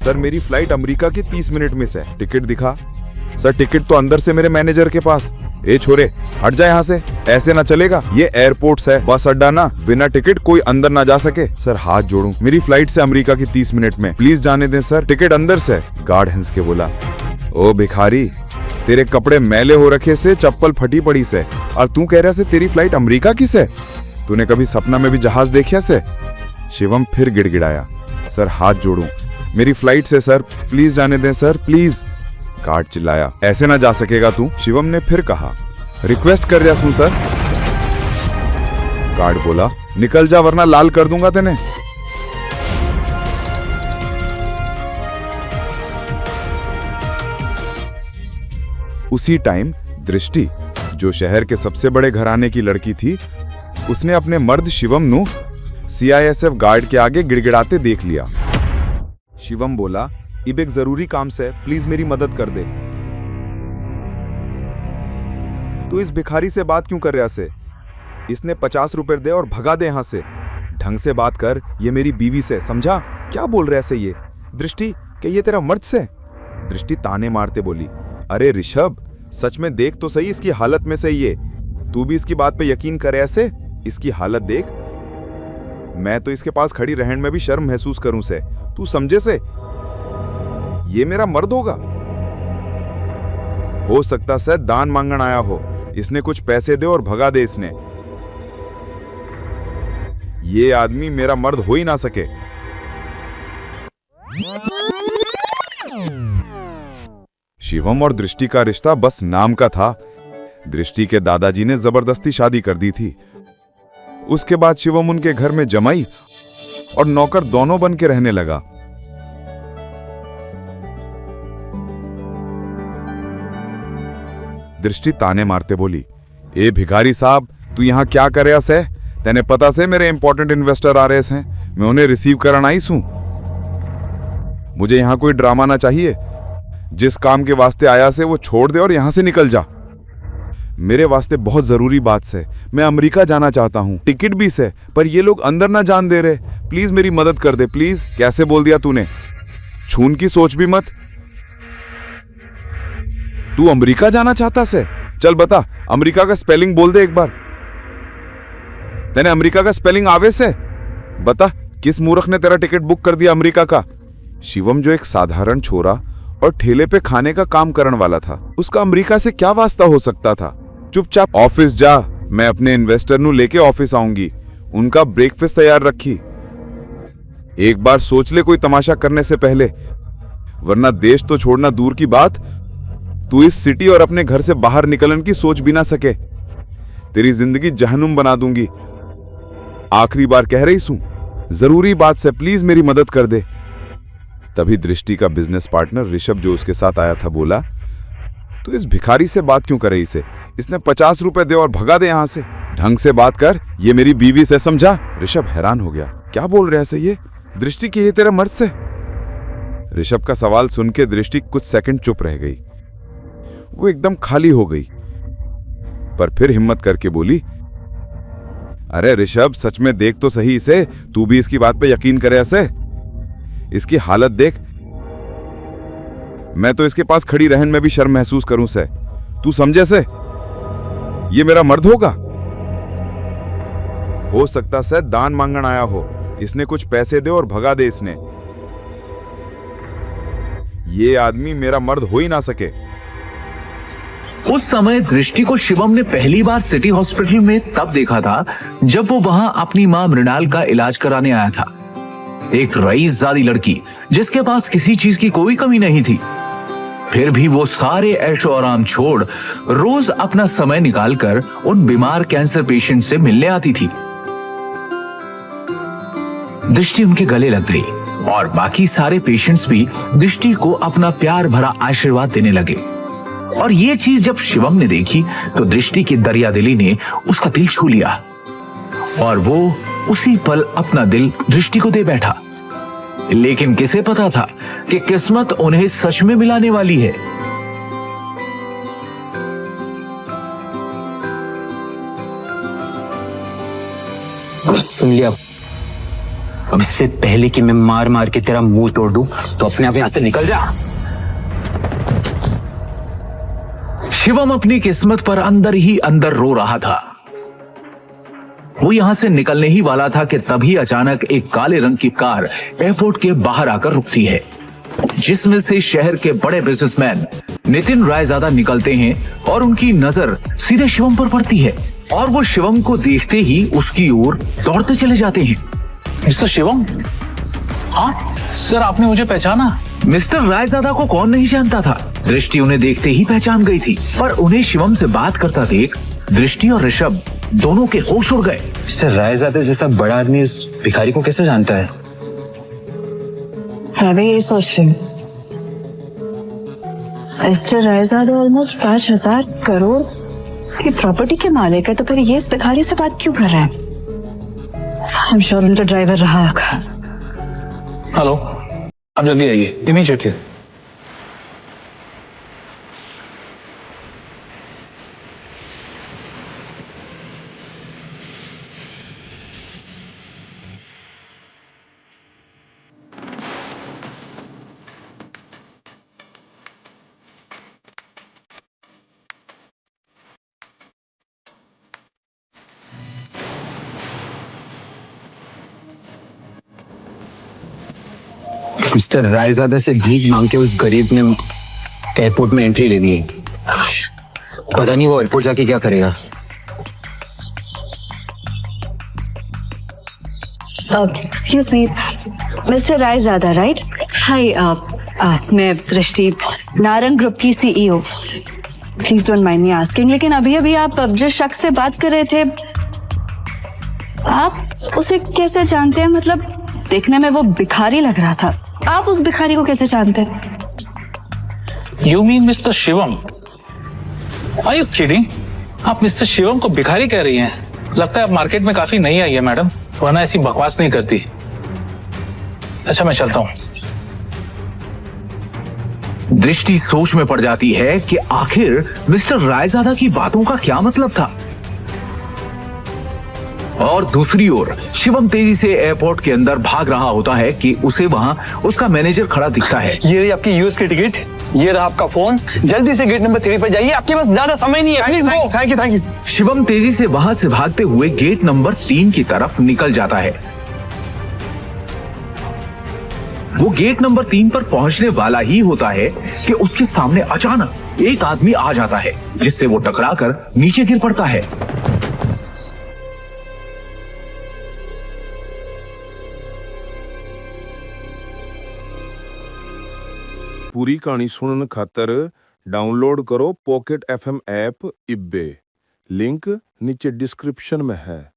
Sir मेरी flight America की 30 minute miss है, टिकट दिखा। सर टिकट तो अंदर से मेरे मैनेजर के पास। ए छोरे हट जा यहाँ से, ऐसे ना चलेगा, ये एयरपोर्ट्स है, बस अड्डा ना, बिना टिकट कोई अंदर ना जा सके। सर हाथ जोड़ूं, मेरी फ्लाइट से अमेरिका की 30 मिनट में, प्लीज जाने दें सर, टिकट अंदर से। गार्ड हंस के बोला, ओ भिखारी, तेरे कपड़े मैले हो रखे से, चप्पल फटी पड़ी से, और तू कह रहा से तेरी फ्लाइट अमेरिका की से? तूने कभी सपना में भी जहाज देखा से? शिवम फिर गिड़गिड़ाया, सर हाथ जोड़ूं, मेरी फ्लाइट से सर, प्लीज जाने दें सर, प्लीज। गार्ड चिल्लाया, ऐसे ना जा सकेगा तू। शिवम ने फिर कहा, रिक्वेस्ट कर रहा हूं सर। गार्ड बोला, निकल जा वरना लाल कर दूंगा तेने। उसी टाइम दृष्टि, जो शहर के सबसे बड़े घराने की लड़की थी, उसने अपने मर्द शिवम नु सीआईएसएफ गार्ड के आगे गिड़गिड़ाते देख लिया। शिवम बोला, इब एक जरूरी काम से, प्लीज मेरी मदद कर दे। तू इस भिखारी से बात क्यों कर रहा से? इसने 50 रुपए दे और भगा दे यहां से। ढंग से बात कर, ये मेरी बीवी से, समझा? क्या बोल रहा से ये? दृष्टि, क्या ये तेरा मर्द से? दृष्टि ताने मारते बोली, अरे ऋषभ, सच में देख तो सही इसकी हालत में से ये। तू भी इसकी बात पे यकीन कर ऐसे? इसकी हालत देख। मैं तो इसके पास खड़ी रहने में भी शर्म महसूस करूं से। तू समझे से? ये मेरा मर्द होगा? हो सकता से दान मांगन आया हो, इसने कुछ पैसे दे और भगा दे इसने। ये आदमी मेरा मर्द हो ही ना सके। शिवम और दृष्टि का रिश्ता बस नाम का था। दृष्टि के दादाजी ने जबरदस्ती शादी कर दी थी। उसके बाद शिवम उनके घर में जमाई और नौकर दोनों बन के रहने लगा। दृष्टि ताने मारते बोली, ए भिखारी साहब, तू यहां क्या कर रहा से? तेने पता से मेरे इंपॉर्टेंट इन्वेस्टर आ रहे हैं, मैं उन्हें रिसीव करना आई हूं। मुझे यहां कोई ड्रामा ना चाहिए। जिस काम के वास्ते आया से वो छोड़ दे और यहां से निकल जा। मेरे वास्ते बहुत जरूरी बात से, मैं अमेरिका जाना चाहता हूं, टिकट भी से, पर ये लोग अंदर ना जान दे रहे। प्लीज मेरी मदद कर दे, प्लीज। कैसे बोल दिया तूने? छून की सोच भी मत। तू अमेरिका जाना चाहता से? चल बता, अमेरिका का स्पेलिंग बोल दे एक बार। तेने अमेरिका का स्पेलिंग आवे से? बता, किस मूर्ख ने तेरा टिकट बुक कर दिया अमेरिका का? शिवम, जो एक साधारण छोरा और ठेले पे खाने का काम करने वाला था, उसका अमेरिका से क्या वास्ता हो सकता था? चुपचाप ऑफिस जा, मैं अपने इन्वेस्टर नु लेके ऑफिस आऊंगी। उनका ब्रेकफास्ट तैयार रखी। एक बार सोच ले कोई तमाशा करने से पहले, वरना देश तो छोड़ना दूर की बात, तू इस सिटी और अपने घर से बाहर निकलने की सोच भी ना सके। तेरी जिंदगी जहन्नुम बना दूंगी। आखिरी बार कह रही हूं, जरूरी बात से, प्लीज मेरी मदद कर दे। तभी दृष्टि का बिजनेस पार्टनर ऋषभ, जो उसके साथ आया था, बोला, तो इस भिखारी से बात क्यों कर रही से? इसने 50 रुपए दे और भगा दे यहां से। ढंग से बात कर, ये मेरी बीवी से, समझा? ऋषभ हैरान हो गया, क्या बोल रहा है ये? दृष्टि की ये तेरा मर्द से? ऋषभ का सवाल सुन के दृष्टि कुछ सेकंड चुप रह गई। वो एकदम खाली हो गई, पर फिर हिम्मत करके बोली, अरे ऋषभ, सच में देख तो सही इसे, तू भी इसकी बात पे यकीन करे ऐसे? इसकी हालत देख। मैं तो इसके पास खड़ी रहने में भी शर्म महसूस करूं से। तू समझे से? ये मेरा मर्द होगा? हो सकता से दान मांगन आया हो, इसने कुछ पैसे दे और भगा दे इसने। ये आदमी मेरा मर्द हो ही ना सके। उस समय दृष्टि को शिवम ने पहली बार सिटी हॉस्पिटल में तब देखा था जब वो वहां अपनी मां मृणाल का इलाज कराने आया था। एक रईसजादी लड़की जिसके पास किसी चीज की कोई कमी नहीं थी, फिर भी वो सारे ऐशो आराम छोड़ रोज अपना समय निकालकर उन बीमार कैंसर पेशेंट से मिलने आती थी। दृष्टि उनके गले लग गई और बाकी सारे पेशेंट्स भी दृष्टि को अपना प्यार भरा आशीर्वाद देने लगे। और ये चीज जब शिवम ने देखी तो दृष्टि की दरियादिली ने उसका दिल छू लिया और वो उसी पल अपना दिल दृष्टि को दे बैठा। लेकिन किसे पता था कि किस्मत उन्हें सच में मिलाने वाली है। सुन लिया, अब इससे पहले कि मैं मार मार के तेरा मुंह तोड़ दूं, तो अपने आप यहां से निकल जा। शिवम अपनी किस्मत पर अंदर ही अंदर रो रहा था। वो यहां से निकलने ही वाला था कि तभी अचानक एक काले रंग की कार एयरपोर्ट के बाहर आकर रुकती है, जिसमें से शहर के बड़े बिजनेसमैन नितिन रायजादा निकलते हैं और उनकी नजर सीधे शिवम पर पड़ती है और वो शिवम को देखते ही उसकी ओर दौड़ते चले जाते हैं। मिस्टर शिवम? हाँ सर, आपने मुझे पहचाना? मिस्टर रायजादा को कौन नहीं जानता था। दृष्टि उन्हें देखते ही पहचान गई थी, पर उन्हें शिवम से बात करता देख दृष्टि और ऋषभ दोनों के होश उड़ गए। मिस्टर रायजादा जैसा बड़ा आदमी उस भिखारी को कैसे जानता है? मैं भी यही सोच रही हूँ। मिस्टर रायजादा ऑलमोस्ट 5,000 करोड़ की प्रॉपर्टी के मालिक है, तो फिर ये इस भिखारी से बात क्यों कर रहे हैं? आई एम श्योर उनका ड्राइवर रहा होगा। हेलो, आप जल्दी आइए, इमीडिएटली। मिस्टर रायजादा से भीख मांग के उस गरीब ने एयरपोर्ट में एंट्री लेनी है। पता नहीं वो एयरपोर्ट जाके क्या करेगा। Excuse me, mister Raizada right? Hi, मैं दृष्टि, नारंग ग्रुप की CEO। Please don't mind me asking, लेकिन अभी अभी आप जिस शख्स से बात कर रहे थे, आप उसे कैसे जानते हैं? मतलब देखने में वो भिखारी लग रहा था, आप उस भिखारी को कैसे जानते हैं? You mean mister Shivam? Are you kidding? आप मिस्टर शिवम को भिखारी कह रही हैं? लगता है आप मार्केट में काफी नई आई है मैडम, वरना ऐसी बकवास नहीं करती। अच्छा, मैं चलता हूँ। दृष्टि सोच में पड़ जाती है कि आखिर मिस्टर रायजादा की बातों का क्या मतलब था। और दूसरी ओर शिवम तेजी से एयरपोर्ट के अंदर भाग रहा होता है कि उसे वहां उसका मैनेजर खड़ा दिखता है। ये रही आपकी यूएस की टिकट, ये रहा आपका फोन। जल्दी से गेट नंबर 3 पर जाइए, आपके पास ज्यादा समय नहीं है। Please go. Thank you. Shivam तेजी से वहां से भागते हुए गेट नंबर 3 की तरफ निकल जाता है। वो गेट नंबर 3 पर पहुंचने वाला ही होता है कि उसके सामने अचानक एक आदमी आ जाता है, जिससे वो टकराकर नीचे गिर पड़ता है। पूरी कहानी सुनने खातर डाउनलोड करो पॉकेट FM ऐप इब्बे। लिंक नीचे डिस्क्रिप्शन में है।